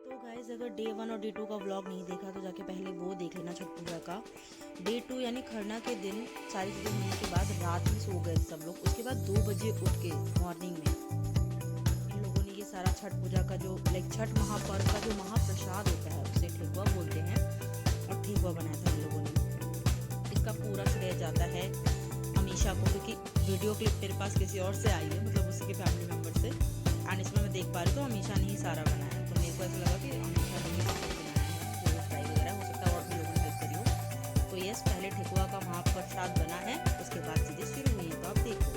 तो गाइज अगर डे 1 और डे 2 का व्लॉग नहीं देखा तो जाके पहले वो देख लेना छठ पूजा का। डे 2 यानी खरना के दिन सारी चीज़ें होने के बाद रात में सो गए सब लोग। उसके बाद 2 बजे उठ के मॉर्निंग में इन लोगों ने ये सारा छठ पूजा का जो छठ महापर्व का जो महाप्रसाद होता है उसे ठेकुआ बोलते हैं, और ठेकुआ बनाया था इन लोगों ने। इसका पूरा श्रेय जाता है अमीशा को, क्योंकि वीडियो क्लिप मेरे पास किसी और से आई है, मतलब उसी के फैमिली मेम्बर से, एंड इसमें मैं देख पा रही हूँ तो अमीशा ने ही सारा बनाया। तो मेरे को ऐसा लगा कि अमीशा ने ही सारा बनाया है, जो फ्राई वगैरह हो सकता है और भी लोगों ने हेल्प करी हो। तो यस, पहले ठेकुआ का महाप्रसाद बना है, उसके बाद चीज़ें शुरू हुई हैं, तो आप देखो।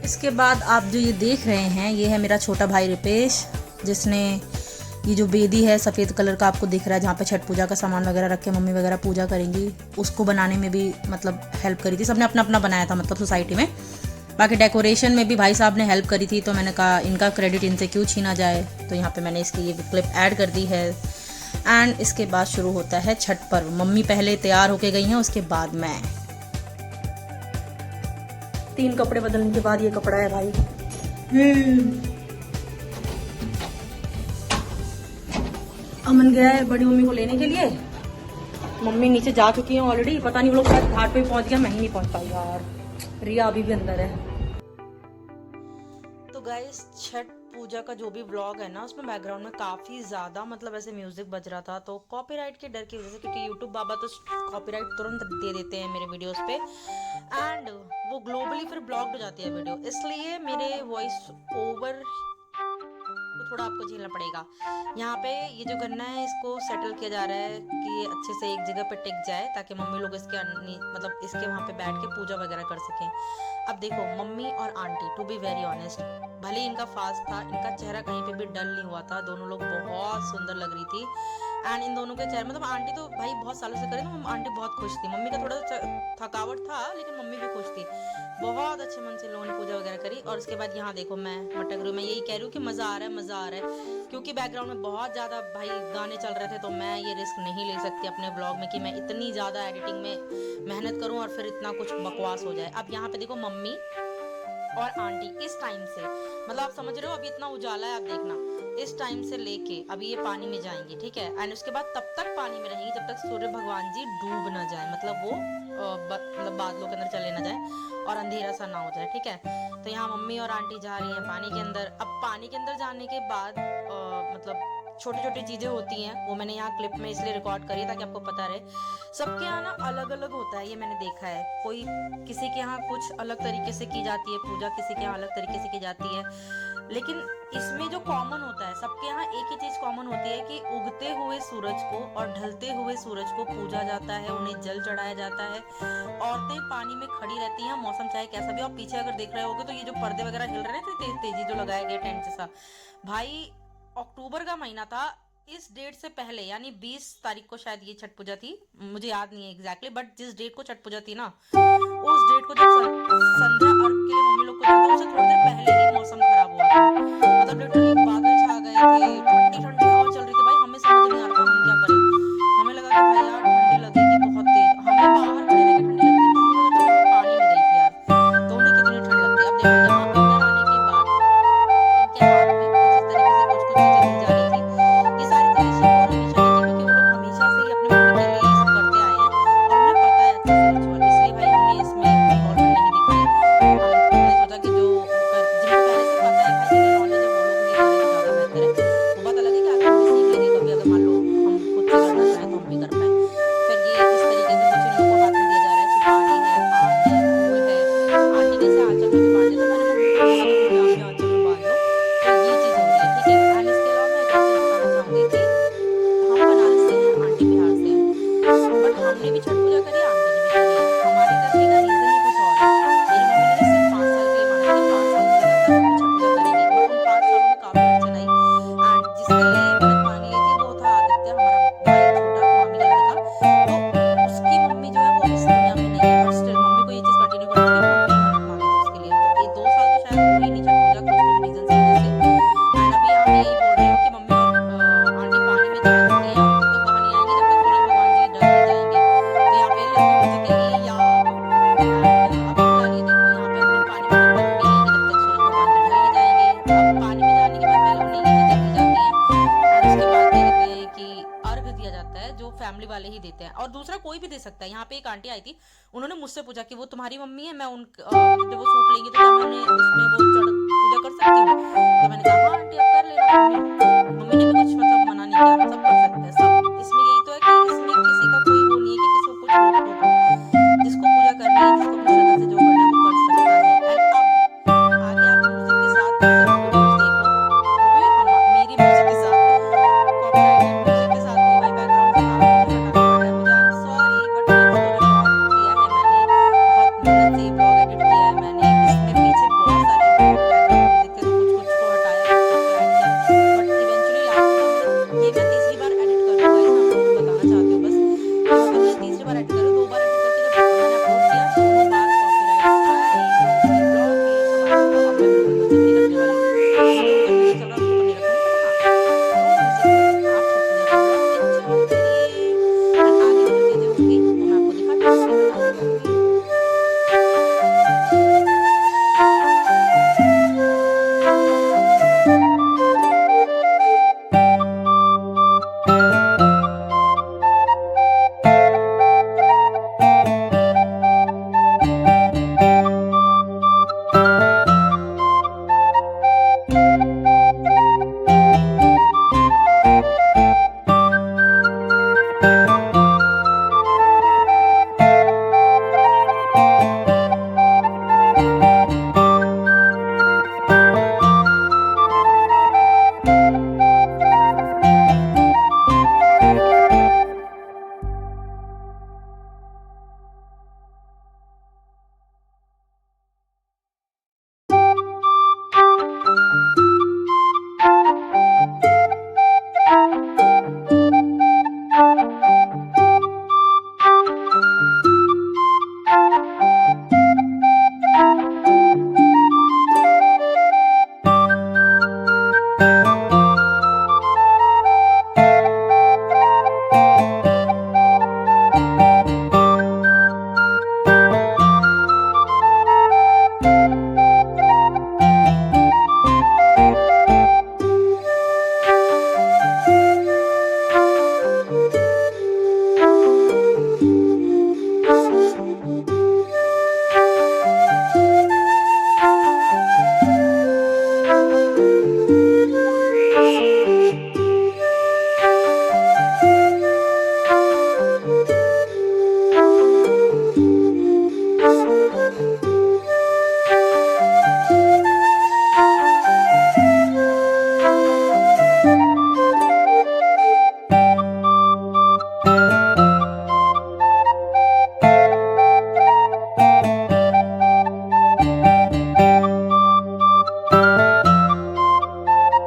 इसके बाद आप जो ये देख रहे हैं ये है मेरा छोटा भाई रिपेश, जिसने ये जो बेदी है सफ़ेद कलर का आपको दिख रहा है जहाँ पे छठ पूजा का सामान वगैरह रख के मम्मी वगैरह पूजा करेंगी, उसको बनाने में भी मतलब हेल्प करी थी। सबने अपना अपना बनाया था मतलब सोसाइटी में। बाकी डेकोरेशन में भी भाई साहब ने हेल्प करी थी, तो मैंने कहा इनका क्रेडिट इनसे क्यों छीना जाए, तो यहाँ पे मैंने इसकी ये क्लिप ऐड कर दी है। एंड इसके बाद शुरू होता है छठ पर्व। मम्मी पहले तैयार होके गई हैं, उसके बाद मैं। 3 कपड़े बदलने के बाद ये कपड़ा है भाई। अमन गया है बड़ी मम्मी को लेने के लिए, मम्मी नीचे जा चुकी हैं ऑलरेडी। पता नहीं वो लोग शायद घाट पे पहुंच गया, मैं ही नहीं पहुंच पाई यार। रिया अभी भी अंदर है। तो गाइस छठ पूजा का जो भी व्लॉग है ना, उसमें बैकग्राउंड में काफी ज्यादा मतलब ऐसे म्यूजिक बज रहा था, तो कॉपीराइट के डर की वजह से, क्योंकि यूट्यूब बाबा तो कॉपीराइट तुरंत दे देते हैं मेरे वीडियोस पे, एंड वो ग्लोबली फिर ब्लॉक्ड हो जाती है वीडियो, इसलिए मेरे वॉइस ओवर तो थोड़ा आपको झेलना पड़ेगा। यहाँ पे ये जो गन्ना है इसको सेटल किया जा रहा है कि ये अच्छे से एक जगह पे टिक जाए, ताकि मम्मी लोग इसके मतलब इसके वहाँ पे बैठ के पूजा वगैरह कर सकें। अब देखो मम्मी और aunty, to be very honest, भले ही इनका फास्ट था, इनका चेहरा कहीं पे भी डल नहीं हुआ था, दोनों लोग बहुत सुंदर लग रही थी। एंड इन दोनों के चेहरे मतलब आंटी तो भाई बहुत सालों से करे तो आंटी बहुत खुश थी। मम्मी का थोड़ा सा थकावट था, लेकिन मम्मी भी खुश थी। बहुत अच्छे मन से लोगों ने पूजा वगैरह करी। और उसके बाद यहाँ देखो मैं मटक रही हूँ। मैं यही कह रही हूँ कि मज़ा आ रहा है, मज़ा आ रहा है, क्योंकि बैकग्राउंड में बहुत ज़्यादा भाई गाने चल रहे थे, तो मैं ये रिस्क नहीं ले सकती अपने ब्लॉग में कि मैं इतनी ज़्यादा एडिटिंग में मेहनत करूँ और फिर इतना कुछ बकवास हो जाए। अब यहाँ पे देखो मम्मी और आंटी इस टाइम से, मतलब आप समझ रहे हो अभी इतना उजाला है, आप देखना इस टाइम से लेके अभी ये पानी में जाएंगी, ठीक है। एंड उसके बाद तब तक पानी में रहेंगी जब तक सूर्य भगवान जी डूब ना जाए, मतलब वो मतलब बादलों के अंदर चले ना जाए और अंधेरा सा ना हो जाए, ठीक है। तो यहाँ मम्मी और आंटी जा रही हैं पानी के अंदर। अब पानी के अंदर जाने के बाद मतलब छोटी छोटी चीजें होती हैं, वो मैंने यहाँ क्लिप में इसलिए रिकॉर्ड करी है ताकि आपको पता रहे। सबके यहाँ ना अलग अलग होता है, ये मैंने देखा है। कोई किसी के यहाँ कुछ अलग तरीके से की जाती है पूजा, किसी के यहाँ अलग तरीके से की जाती है, लेकिन इसमें जो कॉमन होता है सबके यहाँ एक ही चीज कॉमन होती है कि उगते हुए सूरज को और ढलते हुए सूरज को पूजा जाता है, उन्हें जल चढ़ाया जाता है। औरतें पानी में खड़ी रहती हैं, मौसम चाहे कैसा भी। और पीछे अगर देख रहे होगे तो ये जो पर्दे वगैरह हिल रहे थे, तेजी जो लगाया गया टेंट जैसा, भाई अक्टूबर का महीना था, इस डेट से पहले यानी 20 तारीख को शायद ये छठ पूजा थी, मुझे याद नहीं है एग्जैक्टली, बट जिस डेट को छठ पूजा थी ना, उस डेट को जब संध्या अर्घ के लिए मम्मी लोग को जाता है, उससे थोड़ी देर पहले ही मौसम खराब हुआ था। मतलब लिटरली बादल छा गए थे, ठंडी ठंडी हवा चल रही थी। भाई हमें समझ नहीं आ रहा था हम क्या करें। हमें लगा कि भाई यार ठंडी लगेगी बहुत तेज, हमें बाहर खड़े रह के ठंडी लग रही थी, मम्मी को तो पानी में गई थी यार, तो उन्हें कितनी ठंड लगती है। अब देखो यहाँ अंदर आने के बाद इनके हाथ में कुछ इस तरीके से कुछ कुछ चीजें दी जा रही थी। ये सारी चीजें शिव और अमीशा ने की, क्योंकि वो लोग हमेशा से ही अपने मम्मी के लिए ये सब करते आए हैं और उन्हें पता है अच्छे से रिचुअल, इसलिए भाई हमने इसमें इन्वॉल्वमेंट नहीं दिखाई। हमने सोचा कि जो जिनको पहले से पता है भाई, जिन्हें नॉलेज है, वो लोग ही करें तो ज्यादा बेहतर है। वो बात अलग है कि आगे हम भी सीख लेंगे कभी, अगर मान लो हम खुद से करना चाहें तो हम भी कर पाए। फिर ये इस तरीके से कुछ इन लोग को हाथ में दिया जा रहा है, सुपारी है, पान है, फूल है। आंटी ने इसे आंचल में भी बांध दिया था, मैंने देते हैं, और दूसरा कोई भी दे सकता है। यहाँ पे एक आंटी आई थी, उन्होंने मुझसे पूछा कि वो तुम्हारी मम्मी है, मैं मतलब जब वो सूप लेंगी तो क्या मैं उन्हें उसमें वो पूजा कर सकती हूँ? तो मैंने कहा हाँ आंटी, आप कर लेना। मम्मी ने भी कुछ मतलब मना नहीं किया, सब कर सकते हैं सब। इसमें यही तो है कि इसमें किसी का कोई वो नहीं है कि किसी को कुछ रोक टोक हो। जिसको पूजा करनी है, जिसको अपनी श्रद्धा से जो करना है वो कर सकता है। एंड अब आगे आप म्यूजिक के साथ सिर्फ वीडियोस देखो, वो भी हम मेरी म्यूजिक के साथ, कॉपीराइटेड म्यूजिक के साथ नहीं भाई, बैकग्राउंड से काफी म्यूजिक हटाना पड़ रहा है मुझे, आई एम सॉरी, बट ये तो रिकॉर्ड किया है मैंने, बहुत मेहनत से ब्लॉग एडिट किया है मैंने। इसमें पीछे बहुत सारे बैकग्राउंड म्यूजिक थे, तो कुछ कुछ को हटाया, कुछ कुछ को ऐड किया, बट इवेंचुअली लास्ट में जब मैंने, ये मैं तीसरी बार एडिट कर रही हूँ गाइस, मैं आप लोगों को बताना चाहती हूँ बस कि मतलब मैं तीसरी बार एडिट कर रही हूँ। 2 बार एडिट करके जब मैंने अपलोड किया, दोनों बार कॉपीराइट्स आए, जो भी ब्लॉग के सब आए, तो अब मैं बिल्कुल म्यूजिक नहीं रखने वाली। जो भी ऊपर म्यूजिक चल रहा है उसके ऊपर नहीं रखूंगी, बट हाँ नो म्यूजिक में आपको पूजा का ब्लॉग एंजॉय करिए।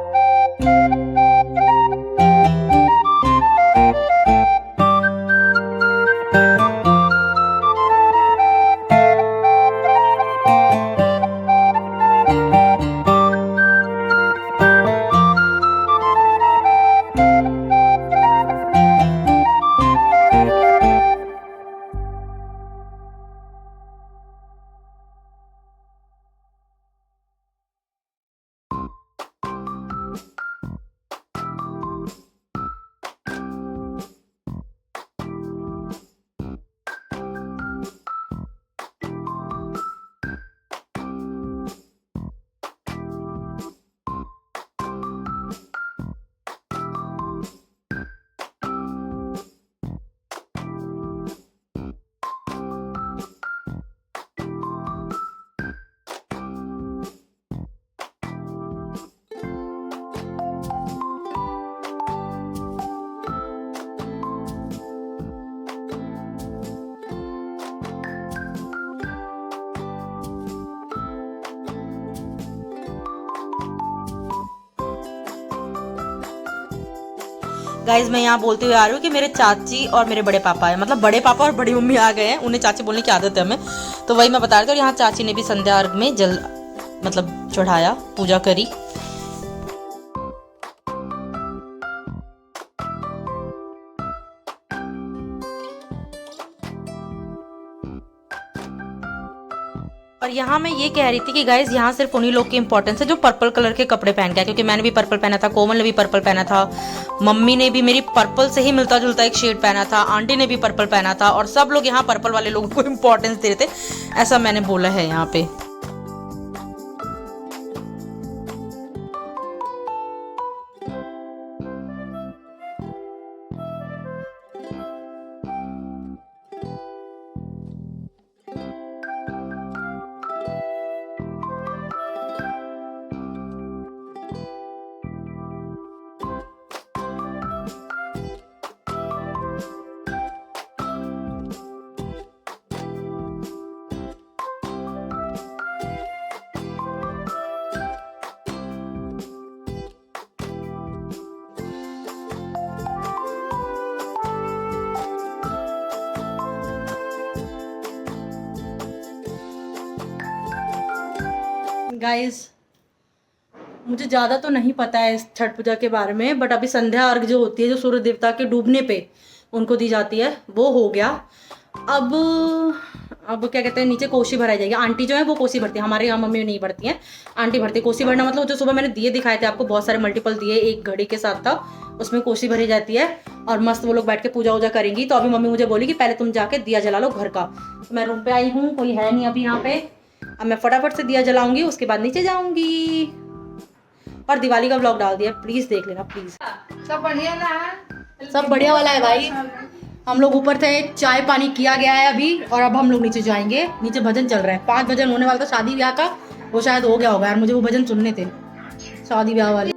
एंड आगे की जो चीजें होंगी वो मैं आपको दिखाती रहूंगी, बताती रहूंगी। गाइज मैं यहाँ बोलते हुए आ रही हूँ कि मेरे चाची और मेरे बड़े पापा है, मतलब बड़े पापा और बड़ी मम्मी आ गए हैं, उन्हें चाची बोलने की आदत है हमें, तो वही मैं बता रही थी। और यहाँ चाची ने भी संध्या अर्घ में जल मतलब चढ़ाया, पूजा करी। और और यहाँ मैं ये कह रही थी कि गाइज यहाँ सिर्फ उन्हीं लोग की इंपॉर्टेंस है जो पर्पल कलर के कपड़े पहन के, क्योंकि मैंने भी पर्पल पहना था, कोमल ने भी पर्पल पहना था, मम्मी ने भी मेरी पर्पल से ही मिलता जुलता एक शेड पहना था, आंटी ने भी पर्पल पहना था, और सब लोग यहाँ पर्पल वाले लोगों को इंपॉर्टेंस दे रहे थे, ऐसा मैंने बोला है यहाँ पे। गाइस मुझे ज़्यादा तो नहीं पता है इस छठ पूजा के बारे में, बट अभी संध्या अर्घ जो होती है, जो सूर्य देवता के डूबने पे उनको दी जाती है, वो हो गया। अब क्या कहते हैं, नीचे कोसी भराई जाएगी। आंटी जो है वो कोसी भरती है, हमारे यहाँ मम्मी नहीं भरती हैं, आंटी भरती है। कोसी भरना मतलब जो सुबह मैंने दिए दिखाए थे आपको, बहुत सारे मल्टीपल दिए एक घड़ी के साथ था, उसमें कोसी भरी जाती है और मस्त वो लोग बैठ के पूजा वूजा करेंगी। तो अभी मम्मी मुझे बोली कि पहले तुम जाके दिया जला लो घर का। तो मैं रूम पे आई हूँ, कोई है नहीं अभी यहाँ पे। अब मैं फटाफट से दिया जलाऊंगी, उसके बाद नीचे जाऊंगी। और दिवाली का व्लॉग डाल दिया, प्लीज देख लेना प्लीज। सब बढ़िया ना, सब बढ़िया वाला है भाई। हम लोग ऊपर थे, चाय पानी किया गया है अभी, और अब हम लोग नीचे जाएंगे। नीचे भजन चल रहा है, 5 भजन होने वाला था शादी ब्याह का, वो शायद हो गया होगा यार, मुझे वो भजन सुनने थे शादी ब्याह वाले।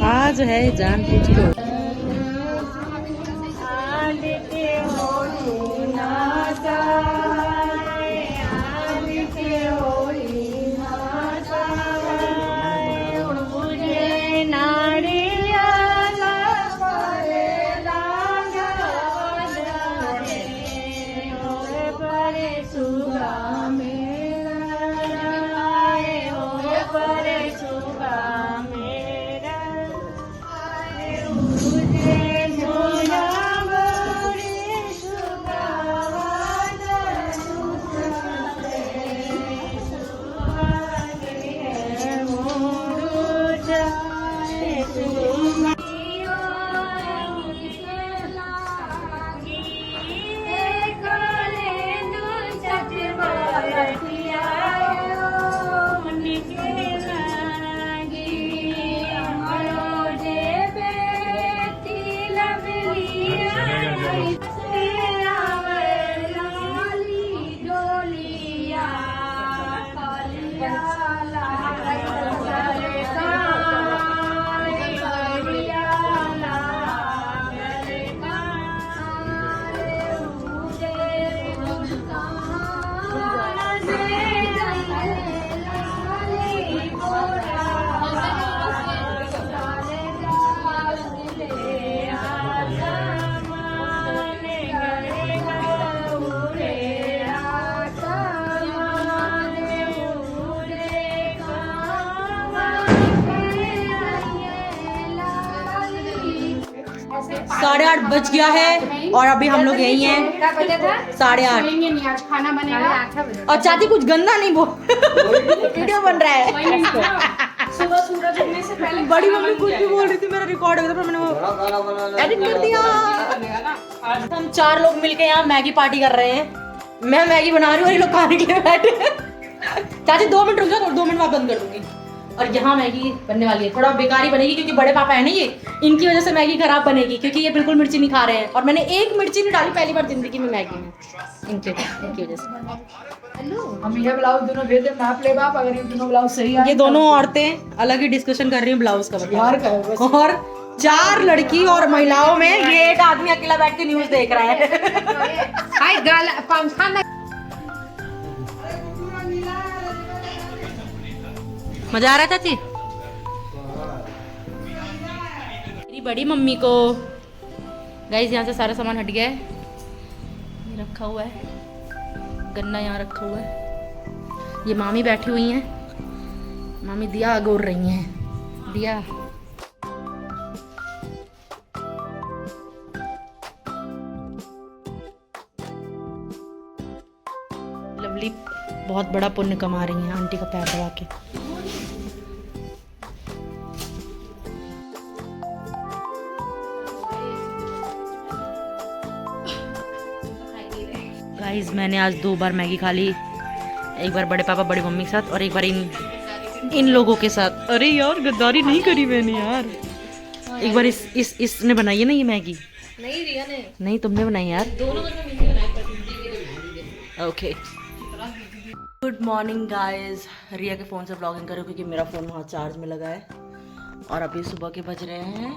आज है जान पूछ लो। साढ़े 8 बज गया है और अभी हम लोग यही हैं। 8:30 खाना बनेगा। और चाची कुछ गंदा नहीं बोल, वीडियो बन रहा है। सुबह सूरज उगने से पहले बड़ी मम्मी कुछ भी बोल रही थी, मेरा रिकॉर्ड हो गया था, पर मैंने वो एडिट कर दिया। हम 4 लोग मिलके यहाँ मैगी पार्टी कर रहे हैं। मैं मैगी बना रही हूँ और ये लोग खाने के लिए बैठे हैं। चाची 2 मिनट रुक जाओ, 2 मिनट बाद बंद कर दूंगी। और यहाँ मैगी बनने वाली है, थोड़ा बेकारी बनेगी क्योंकि बड़े पापा है ना ये, इनकी वजह से मैगी खराब बनेगी, क्योंकि ये बिल्कुल मिर्ची नहीं खा रहे हैं। और मैंने 1 मिर्ची नहीं डाली पहली बार जिंदगी में मैगी में, इनकी वजह से। हम ये ब्लाउज दोनों भेजे नाप ले बाप, अगर ये दोनों ब्लाउज सही है। ये दोनों औरतें अलग ही डिस्कशन कर रही हैं ब्लाउज का, यार का है और 4 लड़की और महिलाओं में ये एक आदमी अकेला बैठ के न्यूज देख रहा है। हाय गाल पंखा में मजा आ रहा था चाची? मेरी बड़ी मम्मी को गाइस यहाँ से सारा सामान हट गया है, ये रखा हुआ है, गन्ना यहाँ रखा हुआ है। ये मामी बैठी हुई हैं, मामी दिया अगोर रही हैं। दिया लवली बहुत बड़ा पुण्य कमा रही हैं आंटी का पैर दबा के। गाइस मैंने आज 2 बार मैगी खा ली, एक बार बड़े पापा बड़ी मम्मी के साथ और एक बार इन लोगों के साथ। अरे यार गद्दारी नहीं करी मैंने यार। एक बार इसने बनाई है ना ये मैगी। नहीं रिया ने नहीं तुमने बनाई यार। दोनों का मिलके बनाया। Okay good morning guys. Riya के फ़ोन से ब्लॉगिंग करो क्योंकि मेरा फ़ोन वहाँ चार्ज में लगा है और अभी सुबह के बज रहे हैं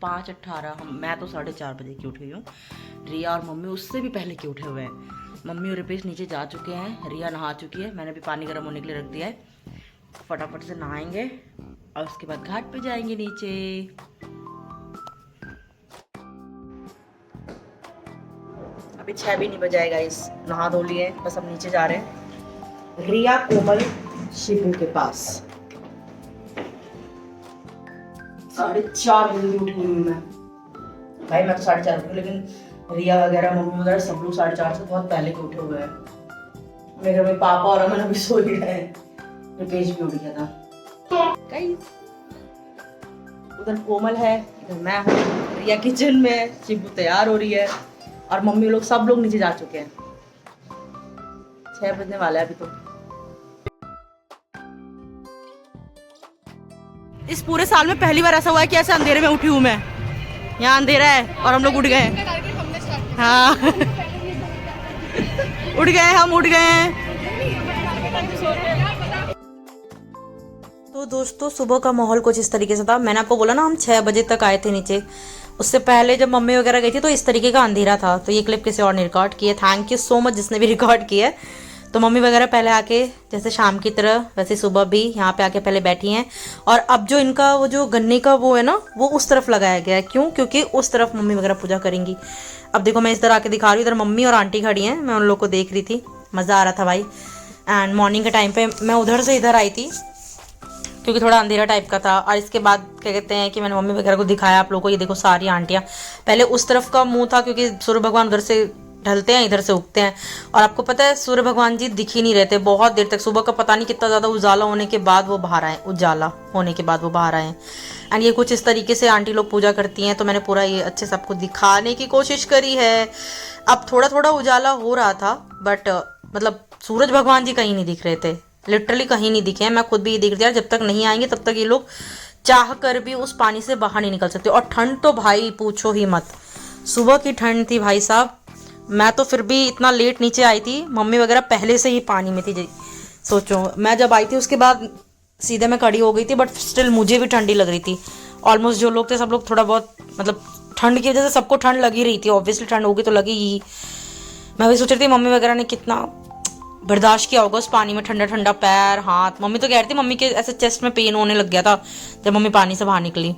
5:18। मैं तो 4:30 बजे की उठी हूँ। रिया और मम्मी उससे भी पहले के उठे हुए हैं। मम्मी और रिपेश नीचे जा चुके हैं, रिया नहा चुकी है, मैंने भी पानी गर्म होने के लिए रख दिया है। फटाफट से नहाएंगे और उसके बाद घाट पे जाएंगे नीचे। अभी 6 भी नहीं बजाए गाइस, नहा धो लिए, बस अब नीचे जा रहे हैं रिया कोमल शिबू के पास। 4:30 बजे उठी हूँ मैं भाई। मैं तो 4:30 उठी, लेकिन रिया वगैरह मम्मी वगैरह सब लोग 4:30 से बहुत पहले के उठे हुए हैं। मेरे घर में पापा और अमन अभी सो ही रहे हैं, रिपेश भी उठ गया था। उधर कोमल है, इधर मैं हूँ, रिया किचन में, शिबू तैयार हो रही है और मम्मी लोग सब लोग नीचे जा चुके हैं। 6 बजने वाला है अभी तो। इस पूरे साल में पहली बार ऐसा हुआ है कि ऐसे अंधेरे में उठी हूँ मैं। यहाँ अंधेरा है और हम लोग उठ गए हैं। हाँ उठ गए, हम उठ गए हैं। तो दोस्तों सुबह का माहौल कुछ इस तरीके से था। मैंने आपको बोला ना हम 6 बजे तक आए थे नीचे। उससे पहले जब मम्मी वगैरह गई थी तो इस तरीके का अंधेरा था। तो ये क्लिप किसी और ने रिकॉर्ड की है। थैंक यू सो मच जिसने भी रिकॉर्ड किया है। तो मम्मी वगैरह पहले आके जैसे शाम की तरह वैसे सुबह भी यहाँ पे आके पहले बैठी हैं। और अब जो इनका वो जो गन्ने का वो है ना वो उस तरफ लगाया गया है। क्यों? क्योंकि उस तरफ मम्मी वगैरह पूजा करेंगी। अब देखो मैं इस तरह आके दिखा रही हूँ, इधर मम्मी और आंटी खड़ी हैं, मैं उन लोग को देख रही थी, मज़ा आ रहा था भाई। एंड मॉर्निंग के टाइम पे मैं उधर से इधर आई थी क्योंकि थोड़ा अंधेरा टाइप का था। और इसके बाद क्या कहते हैं कि मैंने मम्मी वगैरह को दिखाया आप लोगों को। ये देखो सारी आंटियाँ, पहले उस तरफ का मुंह था क्योंकि सूर्य भगवान उधर से ढलते हैं, इधर से उगते हैं। और आपको पता है सूर्य भगवान जी दिख ही नहीं रहते बहुत देर तक। सुबह का पता नहीं कितना ज़्यादा उजाला होने के बाद वो बाहर आए, उजाला होने के बाद वो बाहर आए। एंड ये कुछ इस तरीके से आंटी लोग पूजा करती हैं। तो मैंने पूरा ये अच्छे से आपको दिखाने की कोशिश करी है। अब थोड़ा थोड़ा उजाला हो रहा था बट मतलब सूरज भगवान जी कहीं नहीं दिख रहे थे, लिटरली कहीं नहीं दिखे हैं। मैं खुद भी ये देख रही थी यार, जब तक नहीं आएंगे तब तक ये लोग चाह कर भी उस पानी से बाहर नहीं निकल सकते। और ठंड तो भाई पूछो ही मत, सुबह की ठंड थी भाई साहब। मैं तो फिर भी इतना लेट नीचे आई थी, मम्मी वगैरह पहले से ही पानी में थी। सोचो मैं जब आई थी उसके बाद सीधे मैं खड़ी हो गई थी, बट स्टिल मुझे भी ठंडी लग रही थी। ऑलमोस्ट जो लोग थे सब लोग थोड़ा बहुत मतलब ठंड की वजह से सबको ठंड लगी रही थी। ऑब्वियसली ठंड होगी तो लगेगी। मैं भी सोच रही थी मम्मी वगैरह ने कितना बर्दाश्त किया होगा उस पानी में, ठंडा ठंडा पैर हाथ। मम्मी तो कह रही थी मम्मी के ऐसे चेस्ट में पेन होने लग गया था जब मम्मी पानी से बाहर निकली।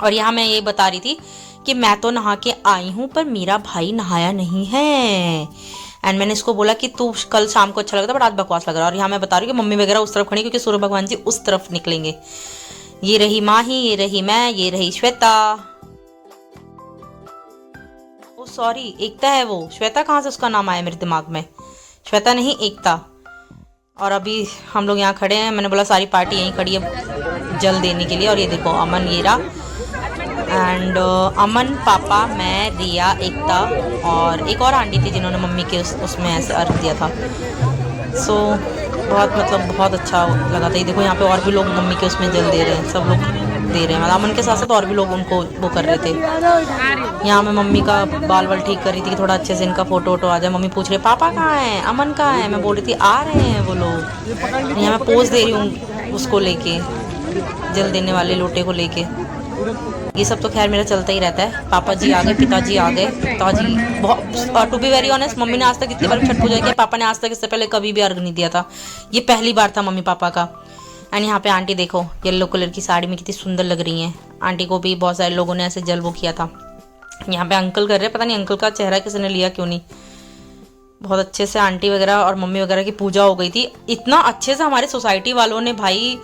और यहाँ मैं ये बता रही थी कि मैं तो नहा के आई हूँ पर मेरा भाई नहाया नहीं है। एंड मैंने इसको बोला कि तू कल शाम को अच्छा लगता बट आज बकवास लग रहा है। और यहाँ मैं बता रही हूँ कि मम्मी वगैरह उस तरफ खड़ी क्योंकि सूर्य भगवान जी उस तरफ निकलेंगे। ये रही माही, ये रही मैं, ये रही श्वेता। ओ सॉरी एकता है वो, श्वेता कहाँ से उसका नाम आया मेरे दिमाग में। श्वेता नहीं एकता। और अभी हम लोग यहाँ खड़े हैं। मैंने बोला सारी पार्टी यहीं खड़ी है जल देने के लिए। और ये देखो अमन, ये रहा एंड अमन, पापा, मैं, रिया, एकता और एक और आंटी थी जिन्होंने मम्मी के उसमें ऐसे अर्घ दिया था। सो बहुत मतलब बहुत अच्छा लगा था। ये देखो यहाँ पे और भी लोग मम्मी के उसमें जल दे रहे हैं, सब लोग दे रहे हैं। मतलब अमन के साथ साथ और भी लोग उनको वो कर रहे थे। यहाँ मैं मम्मी का बाल वाल ठीक कर रही थी कि थोड़ा अच्छे से इनका फोटो वोटो आ जाए। मम्मी पूछ रहे पापा कहाँ हैं, अमन कहाँ है। मैं बोल रही थी आ रहे हैं वो लोग। यहाँ मैं पोज दे रही हूँ उसको लेके, जल देने वाले लोटे को लेके। ये सब तो खैर मेरा चलता ही रहता है। पापा जी आ गए, पिताजी आ गए। पिताजी बहुत, to be very honest, mummy ने आज तक इतनी बार छठ पूजा किया, पापा ने आज तक इससे पहले कभी भी अर्घ नहीं दिया था। ये पहली बार था मम्मी पापा का। एंड यहाँ पे आंटी देखो येलो कलर की साड़ी में कितनी सुंदर लग रही हैं। आंटी को भी बहुत सारे लोगों ने ऐसे जल वो किया था। यहाँ पे अंकल कर रहे हैं, पता नहीं अंकल का चेहरा किसी ने लिया क्यों नहीं। बहुत अच्छे से आंटी वगैरह और मम्मी वगैरह की पूजा हो गई थी। इतना अच्छे से हमारे सोसाइटी वालों ने भाई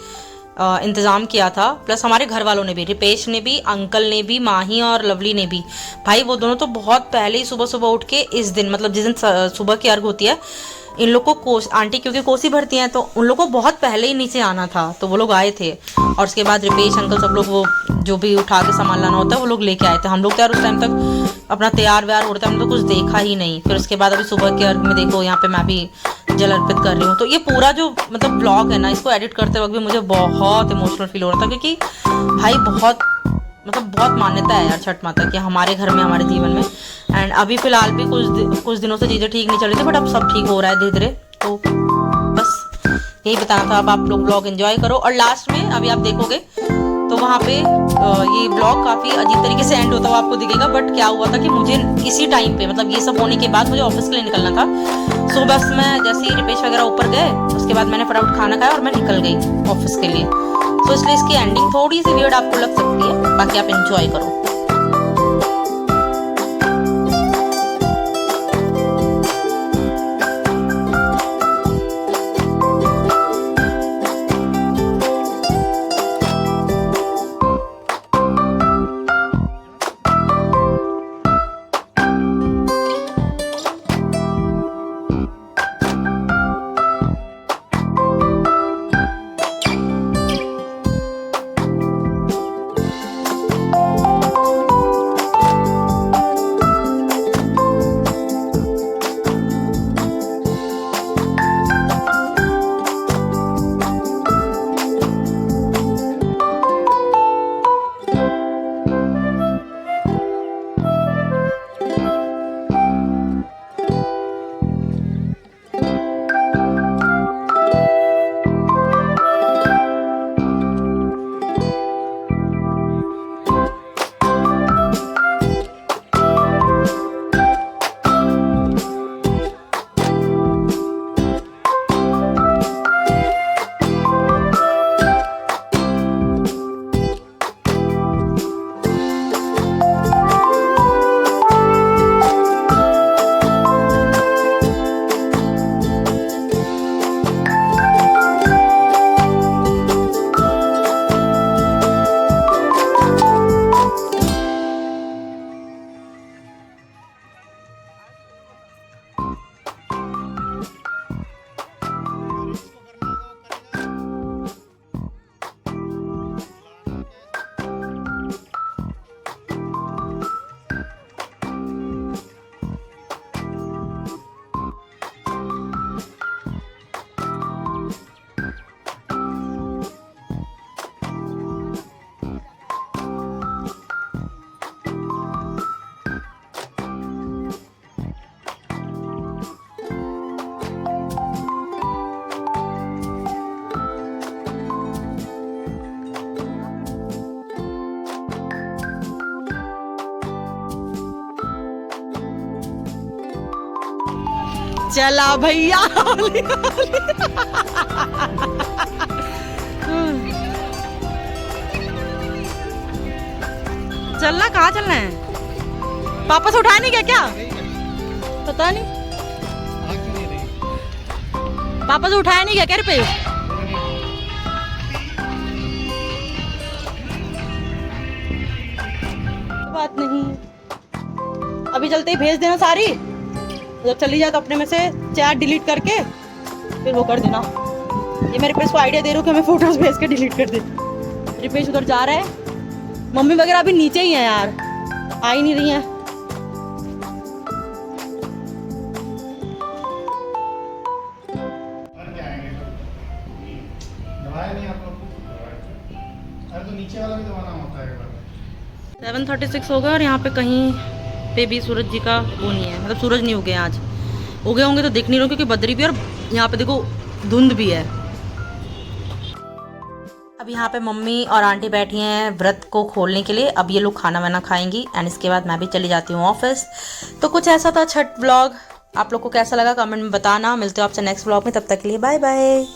इंतज़ाम किया था, प्लस हमारे घर वालों ने भी, रिपेश ने भी, अंकल ने भी, माही और लवली ने भी। भाई वो दोनों तो बहुत पहले ही सुबह सुबह उठ के इस दिन, मतलब जिस दिन सुबह की अर्घ होती है, इन लोग को आंटी क्योंकि कोसी भरती हैं तो उन लोग को बहुत पहले ही नीचे आना था, तो वो लोग आए थे। और उसके बाद रिपेश अंकल सब लोग वो जो भी उठा के सामान लाना होता है वो लोग लेके आए थे। हम लोग तो यार उस टाइम तक अपना तैयार व्यार होता है, हम तो कुछ देखा ही नहीं। फिर उसके बाद अभी सुबह के अर्घ में देखो यहाँ पे मैं भी जल अर्पित कर रही हूँ। तो ये पूरा जो मतलब ब्लॉग है ना, इसको एडिट करते वक्त भी मुझे बहुत इमोशनल फील हो रहा था, क्योंकि भाई बहुत बहुत मान्यता है यार छठ माता की हमारे घर में, हमारे जीवन में। एंड अभी फिलहाल भी कुछ दिनों से चीज़ें ठीक नहीं चल रही थी, बट अब सब ठीक हो रहा है धीरे धीरे। तो बस यही बताना था। अब आप लोग ब्लॉग एंजॉय करो। और लास्ट में अभी आप देखोगे तो वहाँ पे ये ब्लॉग काफ़ी अजीब तरीके से एंड होता हुआ आपको दिखेगा, बट क्या हुआ था कि मुझे इसी टाइम पे, मतलब ये सब होने के बाद मुझे ऑफिस के लिए निकलना था। सो बस मैं जैसे ही रिपेश वगैरह ऊपर गए, उसके बाद मैंने फटाफट खाना खाया और मैं निकल गई ऑफिस के लिए। तो इसलिए इसकी एंडिंग थोड़ी सी वियर्ड आपको लग सकती है, बाकी आप एंजॉय करो। चला भैया चलना, कहाँ चलना है? पापा से उठाया नहीं क्या? पता नहीं, पापा से उठाया नहीं क्या रुपये? बात नहीं, अभी चलते ही भेज देना सारी। जब चली जाए तो अपने में से चैट डिलीट करके फिर वो कर देना। ये मैं रिपेश को आइडिया दे रहा हूँ कि हमें फोटोज भेज के डिलीट कर दे। रिपेश उधर जा रहा है, मम्मी वगैरह अभी नीचे ही है यार, आ ही नहीं रही हैं। तो नीचे वाला भी दबाना होता है। 7:36 हो गया और यहाँ पे कहीं पे भी सूरज जी का वो नहीं है, मतलब सूरज नहीं उगे आज। उगे होंगे तो दिख नहीं रहे क्योंकि बदरी भी, और यहाँ पे देखो धुंध भी है। अब यहाँ पे मम्मी और आंटी बैठी हैं व्रत को खोलने के लिए। अब ये लोग खाना वाना खाएंगी एंड इसके बाद मैं भी चली जाती हूँ ऑफिस। तो कुछ ऐसा था छठ व्लॉग। आप लोग को कैसा लगा कमेंट में बताना। मिलते हो आपसे नेक्स्ट व्लॉग में, तब तक के लिए बाय बाय।